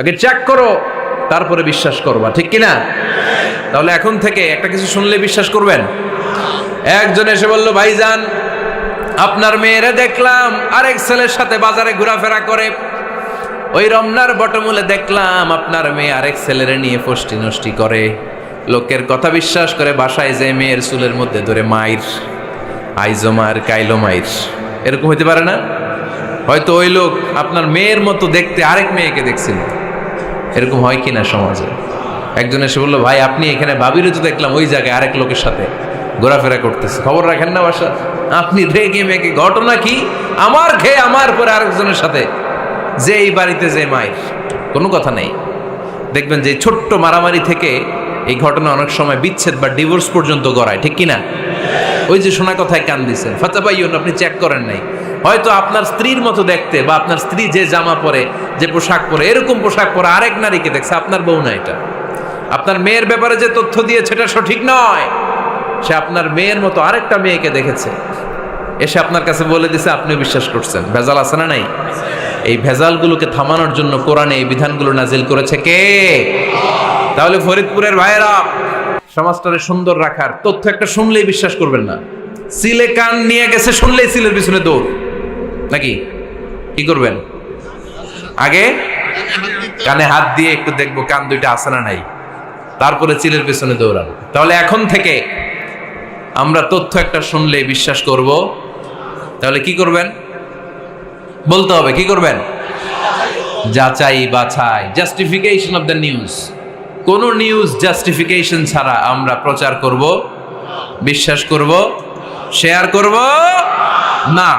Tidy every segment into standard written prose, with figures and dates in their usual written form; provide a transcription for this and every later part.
আগে চেক করো, তারপরে বিশ্বাস করবা, ঠিক কিনা? তাহলে এখন থেকে একটা কিছু শুনলে বিশ্বাস করবেন? একজন এসে বলল, ভাইজান আপনার মেয়েরে দেখলাম আরেক ছেলের সাথে বাজারে ঘোরাফেরা করে, ওই রমনার বটমূলে দেখলাম আপনার মেয়ে আরেক ছেলেরে নিয়ে ফষ্টি নষ্টি করে, লোকের কথা বিশ্বাস করে বাসায় যে মেয়ের চুলের মধ্যে ধরে মাইর, আইজো মায়ের কাইলো মাইর। এরকম হইতে পারে না? হয়তো ওই লোক আপনার মেয়ের মতো দেখতে আরেক মেয়েকে দেখছিল। এরকম হয় কিনা সমাজে? একজন এসে বললো, ভাই আপনি এখানে ভাবিরে তো দেখলাম ওই জায়গায় আরেক লোকের সাথে ঘোরাফেরা করতেছে, খবর রাখেন না বাসা? আপনি রেগে মেগে, ঘটনা কি? আমার খেয়ে আমার পরে আরেকজনের সাথে, যে এই বাড়িতে যে মায়ের, কোনো কথা নেই। দেখবেন যে ছোট্ট মারামারি থেকে এই ঘটনা অনেক সময় বিচ্ছেদ বা ডিভোর্স পর্যন্ত গড়ায়, ঠিক কিনা? ওই যে শোনা কথায় কান দিচ্ছেন, ফাতাবাইয়ুন, আপনি চেক করেন নাই। হয়তো আপনার স্ত্রীর মতো দেখতে বা আপনার স্ত্রী যে জামা পরে, যে পোশাক পরে, এরকম পোশাক পরে আরেক নারীকে দেখছে, আপনার বউ না এটা। আপনার মেয়ের ব্যাপারে যে তথ্য দিয়েছে এটা সঠিক নয়, সে আপনার মেয়ের মতো আরেকটা মেয়েকে দেখেছে, এসে আপনার কাছে বলে দিছে, আপনিও বিশ্বাস করছেন। ভেজাল আছে না নাই? এই ভেজালগুলোকে থামানোর জন্য কোরআনে এই বিধানগুলো নাজিল করেছে কে? তাহলে ফরিদপুরের ভাইয়েরা, সমাজটারে সুন্দর রাখার তথ্য একটা শুনলেই বিশ্বাস করবেন না। সিলে কান নিয়ে গেছে শুনলেই সিলের পিছনে দৌড়, নাকি? কি করবেন? আগে কানে হাত দিয়ে একটু দেখবো কান দুইটা আছে না নাই, তারপরে চিলের পিছনে দৌড়ান। তাহলে এখন থেকে আমরা তথ্য একটা শুনলেই বিশ্বাস করব। তাহলে কি করবেন? বলতে হবে কি করবেন? যাচাই বাছাই, জাস্টিফিকেশন অফ দ্য নিউজ। কোন নিউজ জাস্টিফিকেশন ছাড়া আমরা প্রচার করব, বিশ্বাস করব, শেয়ার করব না।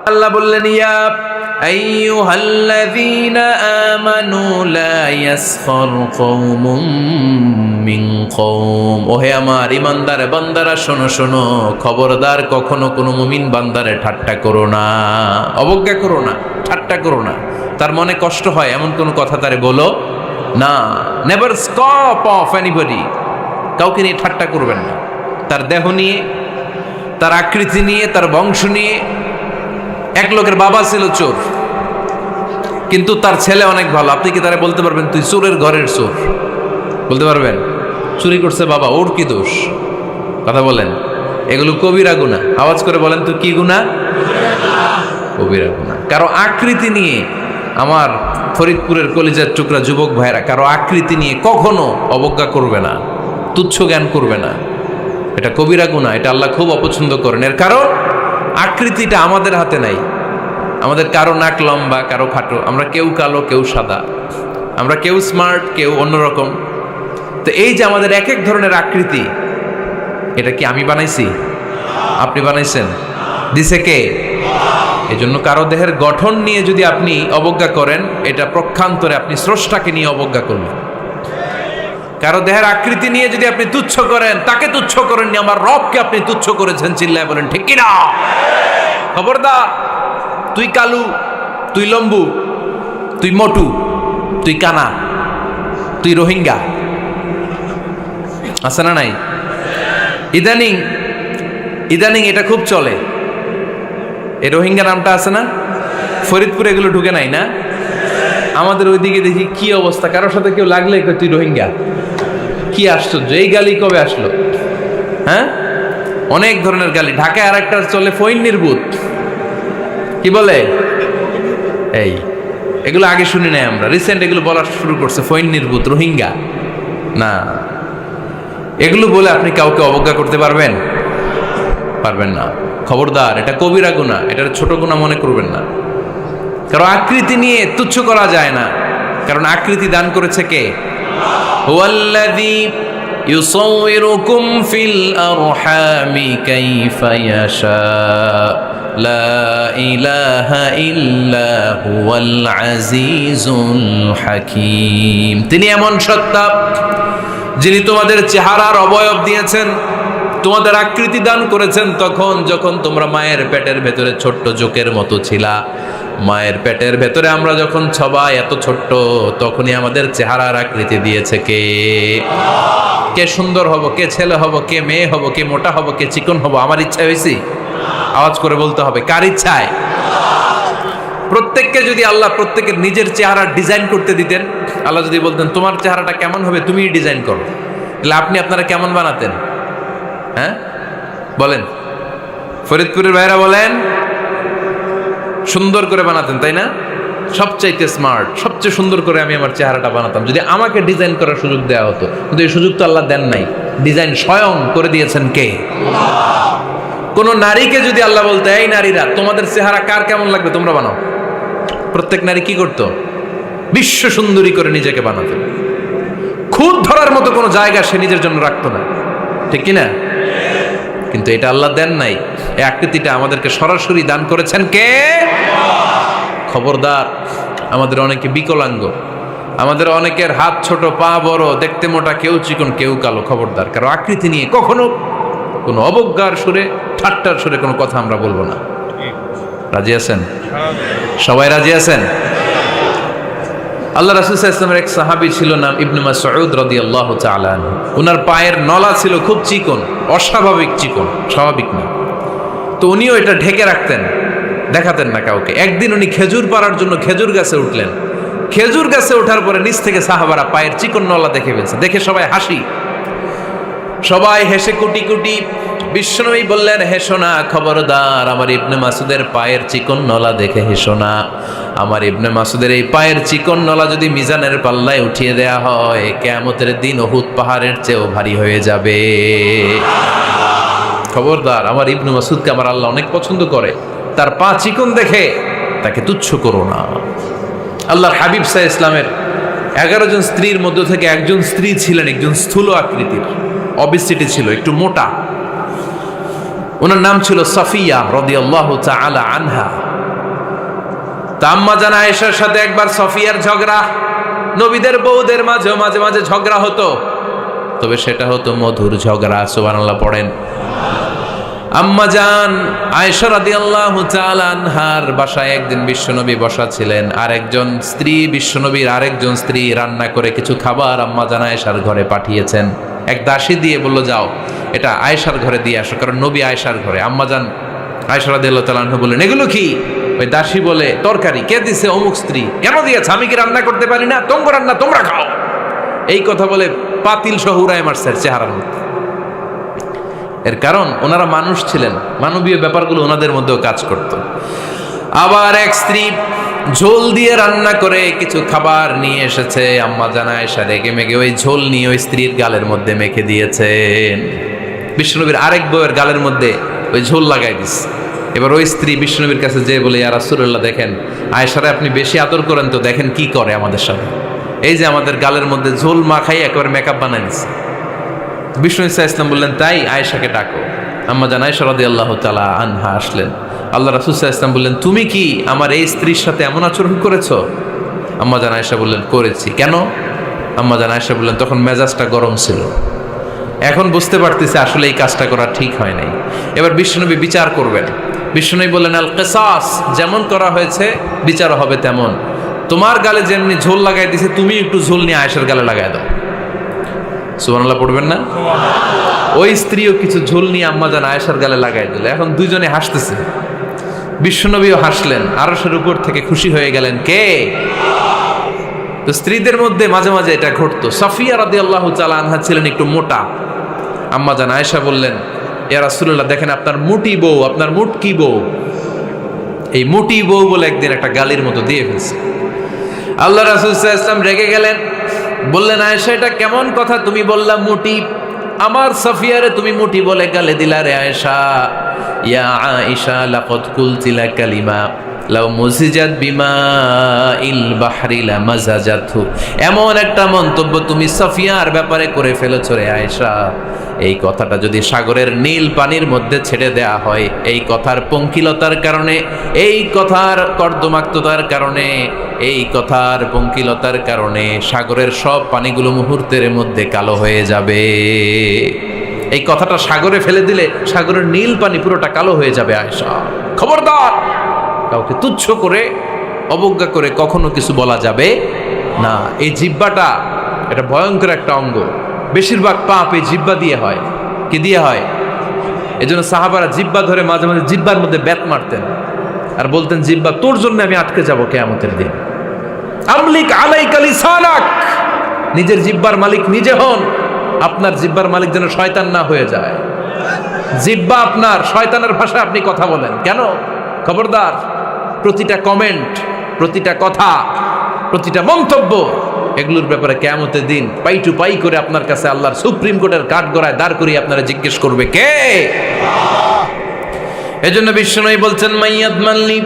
আল্লাহ বললেন, ইয়া আইয়ুহাল্লাযীনা আমানু লা ইয়াসখার কওমুম মিন কওম। ওহে আমার ঈমানদার বান্দারা, শোনো শোনো, খবরদার কখনো কোনো মুমিন বান্দারে ঠাট্টা করো না, অবজ্ঞা করো না, ঠাট্টা করো না। তার মনে কষ্ট হয় এমন কোনো কথা তারে বলো না। নেভার স্কপ অফ এনিবডি, কাউকে নিয়ে ঠাট্টা করবেন না। তার দেহ নিয়ে, তার আকৃতি নিয়ে, তার বংশ নিয়ে। এক লোকের বাবা ছিল চোর, কিন্তু তার ছেলে অনেক ভালো। আপনি কি তারা বলতে পারবেন তুই চোরের ঘরের চোর? বলতে পারবেন? চুরি করছে বাবা, ওর কি দোষ? কথা বলেন। এগুলো কবিরা গুনাহ। আওয়াজ করে বলেন তো কি গুনাহ? কবিরা গুনাহ। কারো আকৃতি নিয়ে, আমার ফরিদপুরের কলিজার টুকরা যুবক ভাইরা, কারো আকৃতি নিয়ে কখনো অবজ্ঞা করবে না, তুচ্ছ জ্ঞান করবে না। এটা কবিরা গুনাহ, এটা আল্লাহ খুব অপছন্দ করেন। এর কারণ আকৃতিটা আমাদের হাতে নাই। আমাদের কারো নাক লম্বা, কারো খাটো, আমরা কেউ কালো, কেউ সাদা, আমরা কেউ স্মার্ট, কেউ অন্যরকম। তো এই যে আমাদের এক এক ধরনের আকৃতি, এটা কি আমি বানাইছি? আপনি বানাইছেন? দিছে কে? এই জন্য কারো দেহের গঠন নিয়ে যদি আপনি অবজ্ঞা করেন, এটা প্রক্ষান্তরে আপনি স্রষ্টাকে নিয়ে অবজ্ঞা করলেন। কারো দেহের আকৃতি নিয়ে যদি আপনি তুচ্ছ করেন, তাকে তুচ্ছ করেননি, আমার রবকে আপনি তুচ্ছ করেছেন। চিল্লায় বলেন ঠিক কিনা? খবরদার, তুই কালু, তুই লম্বু, তুই মোটু, তুই কানা, তুই রোহিঙ্গা, আছে না নাই? ইদানিং ইদানিং এটা খুব চলে। এই রোহিঙ্গা নামটা আছে না? ফরিদপুরে এগুলো ঢুকে নাই না? আমাদের ওইদিকে দেখি কি অবস্থা, কারোর সাথে কেউ লাগলে তুই রোহিঙ্গা। কি আশ্চর্য, এই গালি কবে আসলো? হ্যাঁ, অনেক ধরনের গালি। ঢাকায় আর একটা চলে ফইন নির্বুত, কি বলে? এই এগুলো আগে শুনি নাই আমরা, রিসেন্ট এগুলো বলা শুরু করছে। ফইন নির্বুত, রোহিঙ্গা না, এগুলো বলে আপনি কাউকে অবজ্ঞা করতে পারবেন? পারবেন না। খবরদার, এটা কবিরা গুনাহ, এটা ছোট গুনাহ মনে করবেন না। কারণ আকৃতি নিয়ে তুচ্ছ করা যায় না, কারণ আকৃতি দান করেছে কে? হুয়াল্লাযী ইউসাউইরুকুম ফিল আরহামি কাইফা ইয়াশা লা ইলাহা ইল্লা হুয়াল আজিজুল হাকীম। তিনি এমন সত্তা যিনি তোমাদের চেহারার অবয়ব দিয়েছেন, তোমাদের আকৃতি দান করেছেন তখন যখন তোমরা মায়ের পেটের ভেতরে ছোট্ট জোকের মতো ছিলা। মায়ের পেটের ভেতরে আমরা যখন সবাই এত ছোট্ট, তখনই আমাদের চেহারার আকৃতি দিয়েছে কে? কে সুন্দর হব, কে ছেলে হব, কে মেয়ে হব, কে মোটা হব, কে চিকন হব? আমার ইচ্ছা হয়েছি? আওয়াজ করে বলতে হবে, কার ইচ্ছায়? প্রত্যেককে যদি আল্লাহ প্রত্যেকের নিজের চেহারা ডিজাইন করতে দিতেন, আল্লাহ যদি বলতেন তোমার চেহারাটা কেমন হবে তুমিই ডিজাইন করো, তাহলে আপনি আপনারা কেমন বানাতেন? হ্যাঁ বলেন, ফরিদপুরের ভাইরা বলেন, সুন্দর করে বানাতেন তাই না? সবচাইতে স্মার্ট, সবচেয়ে সুন্দর করে আমি আমার চেহারাটা বানাতাম যদি আমাকে ডিজাইন করার সুযোগ দেওয়া হতো। কিন্তু এই সুযোগ তো আল্লাহ দেন নাই। ডিজাইন স্বয়ং করে দিয়েছেন কে? কোন নারীকে যদি আল্লাহ বলতে এই নারীরা তোমাদের চেহারা কার কেমন লাগবে তোমরা বানাও, প্রত্যেক নারী কি করতো? বিশ্ব সুন্দরী করে নিজেকে বানাতো। খুদ ধরার মতো কোনো জায়গা সে নিজের জন্য রাখতো না, ঠিক কিনা? কিন্তু এটা আল্লাহ দেন নাই। এই আকৃতিটা আমাদেরকে সরাসরি দান করেছেন কে? খবরদার, আমাদের অনেকে বিকলাঙ্গ, আমাদের অনেকের হাত ছোট, পা বড়, দেখতে মোটা, কেউ চিকন কেউ কালো। খবরদার, কারো আকৃতি নিয়ে কখনো কোনো অবজ্ঞার সুরে, ঠাট্টার সুরে কোনো কথা আমরা বলবো না। রাজি আছেন? সবাই রাজি আছেন? আল্লাহ রাসূল সাল্লাল্লাহু আলাইহি ওয়াসাল্লামের এক সাহাবী ছিল, নাম ইবনে মাসউদ রাদিয়াল্লাহু তাআলা আনহু। ওনার পায়ের নলা ছিল খুব চিকন, অস্বাভাবিক চিকন, স্বাভাবিক না। তো উনিও এটা ঢেকে রাখতেন, দেখাতেন না কাউকে। একদিন উনি খেজুর পাড়ার জন্য খেজুর গাছে উঠলেন। খেজুর গাছে ওঠার পরে নিচ থেকে সাহাবারা পায়ের চিকন নলা দেখে ফেলছে। দেখে সবাই হাসি, সবাই হেসে কুটি কুটি। বিশ্বনবী বললেন, হেসো না, খবরদার, আমার ইবনে মাসুদের পায়ের চিকন নলা দেখে হেসো না। আমার ইবনে মাসুদের এই পায়ের চিকন নলা যদি মিজানের পাল্লায় উঠিয়ে দেয়া হয়, কিয়ামতের দিন উহুদ পাহাড়ের চেয়েও ভারী হয়ে যাবে। খবরদার, আমার ইবনে মাসুদকে আমার আল্লাহ অনেক পছন্দ করে, তার পা চিকন দেখে তাকে তুচ্ছ করো না। আল্লাহর হাবিব সাল্লাল্লাহু আলাইহি ওয়াসাল্লামের 11 জন স্ত্রীর মধ্য থেকে একজন স্ত্রী ছিলেন একজন স্থূল আকৃতির, অবিসিটি ছিল, একটু মোটা। ওনার নাম ছিল সাফিয়া রাদিয়াল্লাহু তাআলা আনহা। আম্মা জান আয়েশার সাথে একবার সাফিয়ার ঝগড়া। নবীদের বউদের মাঝে মাঝে মাঝে ঝগড়া হতো, তবে সেটা হতো মধুর ঝগড়া। সুবহানাল্লাহ পড়েন। আম্মা জান আয়েশা রাদিয়াল্লাহু তাআলা আনহার বাসায় একদিন বিশ্বনবী বসা ছিলেন। আরেকজন স্ত্রী, বিশ্বনবীর আরেকজন স্ত্রী রান্না করে কিছু খাবার আম্মা জান আয়েশার ঘরে পাঠিয়েছেন। এক দাসী দিয়ে বলল, যাও এটা আয়েশার ঘরে দিয়ে আসো, কারণ নবী আয়েশার ঘরে। আম্মা জান আয়েশা রাদিয়াল্লাহু তাআলা আনহা বললেন, এগুলো কি? ওই দাসী বলে, তরকারি। কে দিছে? অমুক স্ত্রী। কেন দিয়েছে? আমি কি রান্না করতে পারি না? তোমরা রান্না তোমরা খাও। এই কথা বলে পাতিল সহ উড়ায় মারছে চেহারার মধ্যে। এর কারণ ওনারা মানুষ ছিলেন, মানবীয় ব্যাপারগুলো ওনাদের মধ্যেও কাজ করত। আবার এক স্ত্রী ঝোল দিয়ে রান্না করে কিছু খাবার নিয়ে এসেছে। আম্মা জান আয়েশা রেগে মেগে ওই ঝোল নিয়ে ওই স্ত্রীর গালের মধ্যে মেখে দিয়েছেন। বিশ্বনবীর আরেক বউয়ের গালের মধ্যে ওই ঝোল লাগাই দিচ্ছে। এবার ওই স্ত্রী বিশ্বনবীর কাছে যেয়ে বলে, ইয়া রাসূলুল্লাহ, দেখেন আয়েশারে আপনি বেশি আদর করেন তো, দেখেন কি করে আমাদের সাথে। এই যে আমাদের গালের মধ্যে ঝোল মাখাই একেবারে মেকআপ বানাই দিচ্ছে। বিষ্ণু ইসা ইসলাম বললেন, তাই আয়েশাকে ডাকো। আম্মা জান আয়েশা রাদিয়াল্লাহু তাআলা আনহা আসলেন। আল্লাহ রাসূল সাল্লাল্লাহু আলাইহি ওয়াসাল্লাম বললেন, তুমি কি আমার এই স্ত্রীর সাথে এমন আচরণ করেছো? আম্মা জান আয়েশা বললেন, করেছি। কেন? আম্মা জান আয়েশা বললেন, তখন মেজাজটা গরম ছিল, এখন বুঝতে পারতেছি আসলে এই কাজটা করা ঠিক হয় নাই। এবার বিশ্বনবী বিচার করবেন। বিশ্বনবী বললেন, আল কিসাস, যেমন করা হয়েছে বিচার হবে তেমন। তোমার গালে যেমনি ঝোল লাগাই দিছে, তুমি একটু ঝোল নিয়ে আয়েশার গালে লাগাই দাও। সুবহানাল্লাহ পড়বেন না? ওই স্ত্রীও কিছু ঝোল নিয়ে আম্মা জান আয়েশার গালে লাগাই দিল। এখন দুইজনে হাসতেছে, বিশ্বনবীও হাসলেন, আরশের উপর থেকে খুশি হয়ে গেলেন কে? তো স্ত্রীদের মধ্যে মাঝে মাঝে এটা ঘটতো। সাফিয়া রাদিয়াল্লাহু তাআলা আনহা ছিলেন একটু মোটা। আম্মা জান আয়েশা বললেন, ইয়া রাসূলুল্লাহ, দেখেন আপনার মুটি বউ, আপনার মুটকি বউ, এই মুটি বউ বলে একদিন একটা গালির মতো দিয়ে ফেলছে। আল্লাহ রাসূল সাল্লাল্লাহু আলাইহি ওয়াসাল্লাম রেগে গেলেন, বললেন, আয়েশা এটা কেমন কথা তুমি বললা মুটি? আমার সাফিয়ারে তুমি মুটি বলে গালে দিলা রে আয়েশা। ইয়া আয়েশা লাকাদ কুলতি লা কালিমা লাউ মুজিজাত বিমা ইল বাহরি লা মাজাজাতহু। এমন একটা মন্তব্য তুমি সাফিয়ার ব্যাপারে করে ফেলেছো রে আয়েশা, এই কথাটা যদি সাগরের নীল পানির মধ্যে ছেড়ে দেয়া হয়, এই কথার পঙ্কিলতার কারণে, এই কথার কর্দমাক্ততার কারণে, এই কথার পঙ্কিলতার কারণে সাগরের সব পানিগুলো মুহূর্তের মধ্যে কালো হয়ে যাবে। এই কথাটা সাগরে ফেলে দিলে সাগরের নীল পানি পুরোটা কালো হয়ে যাবে। আয়েশা, খবরদার, কাউকে তুচ্ছ করে অবজ্ঞা করে কখনো কিছু বলা যাবে না। এই জিহ্বাটা এটা ভয়ঙ্কর একটা অঙ্গ। বেশিরভাগ পাপ এই জিহ্বা দিয়ে হয়। কি দিয়ে হয়? এই জন্য সাহাবারা জিহ্বা ধরে মাঝে মাঝে জিহ্বার মধ্যে ব্যাত মারতেন। আর বলতেন জিহ্বা তোর জন্য আমি আটকে যাব কিয়ামতের দিন। আমলিক আলাইকা লিসানাক, নিজের জিহ্বার মালিক নিজে হন। আপনার জিহ্বার মালিক যেন শয়তান না হয়ে যায়। জিহ্বা আপনার, শয়তানের ভাষায় আপনি কথা বলেন কেন? খবরদার, প্রতিটা কমেন্ট, প্রতিটা কথা, প্রতিটা মন্তব্য, এগুলোর ব্যাপারে কিয়ামতের দিন পাই টু পাই করে আপনার কাছে আল্লাহর সুপ্রিম কোর্টের কাঠগড়ায় দাঁড় করিয়ে আপনারা জিজ্ঞেস করবে কে? এজন্য বিশ্বনবী বলছেন মাইয়াদমানলি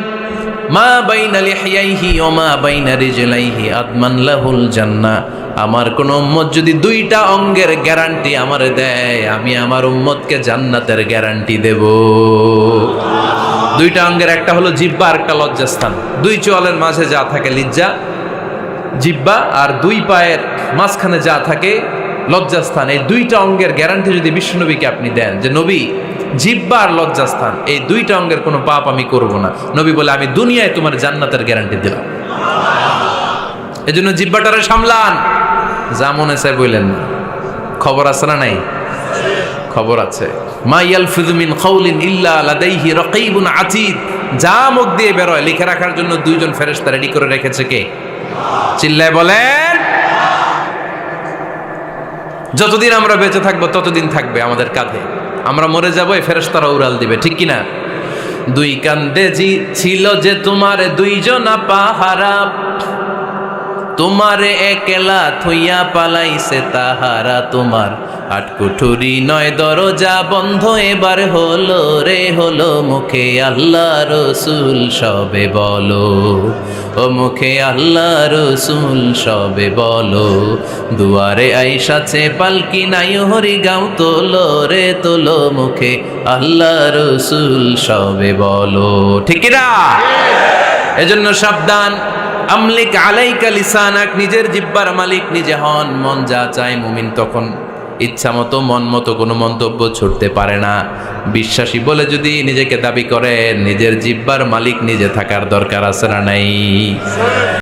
মা বাইনা লিহিয়াইহি ওয়া মা বাইনা রিজলাইহি আদমান লাহুল জান্নাহ। আমার কোন উম্মত যদি দুইটা অঙ্গের গ্যারান্টি আমারে দেয়, আমি আমার উম্মতকে জান্নাতের গ্যারান্টি দেব। দুইটা অঙ্গের, একটা হলো জিহ্বা আর একটা লজ্জাস্থান। দুই চোয়ালের মাঝে যা থাকে লিজ্জা জিহ্বা, আর দুই পায়ের মাঝখানে যা থাকে লজ্জাস্থান। এই দুইটা অঙ্গের গ্যারান্টি যদি বিশ্বনবীকে আপনি দেন যে নবী জিহ্বা আর লজ্জাস্থান এই দুইটা অঙ্গের কোনো পাপ আমি করব না, নবী বলে আমি দুনিয়ায় তোমার জান্নাতের গ্যারান্টি দিলাম। এজন্য জিহ্বাটারে সামলান, যা মনে চায় বললেন না। খবর আছে না নাই? খবর আছে। মা ইয়ালফিযু মিন কাউলিন ইল্লা লাদাইহি রাকীবুন আতীদ। যা মুখ দিয়ে বেরোয় লিখে রাখার জন্য দুইজন ফেরেশতা রেডি করে রেখেছে কে? চিল্লায় বলেন। যতদিন আমরা বেঁচে থাকবো ততদিন থাকবে আমাদের কাঁধে। আমরা মরে যাবো, এই ফেরেশতারা উড়াল দিবে, ঠিক কিনা? দুই কান্দে জি ছিল যে তোমার দুইজনা পাহারা, তোমারে একলা থইয়া পালাইছে তাহারা। তোমার আটকুঠুরি নয় দরজা বন্ধ এবার হলো রে হলো, মুখে আল্লাহ রসুল সবে বলো, ও মুখে আল্লাহ রসুল সবে বলো। দুয়ারে আইসাছে পালকি নাই হরি গাও তোলো রে তোলো, মুখে আল্লাহ রসুল সবে বলো, ঠিক না? এজন্য সাবধান। আমলিক আলাইকা লিসানাক, নিজের জিহ্বার মালিক নিজে হন। মন যা চায় মুমিন তখন ইচ্ছা মতো মন মতো কোনো মন্তব্য ছুটতে পারে না। বিশ্বাসী বলে যদি নিজেকে দাবি করে, নিজের জিহ্বার মালিক নিজে থাকার দরকার আছে না নাই?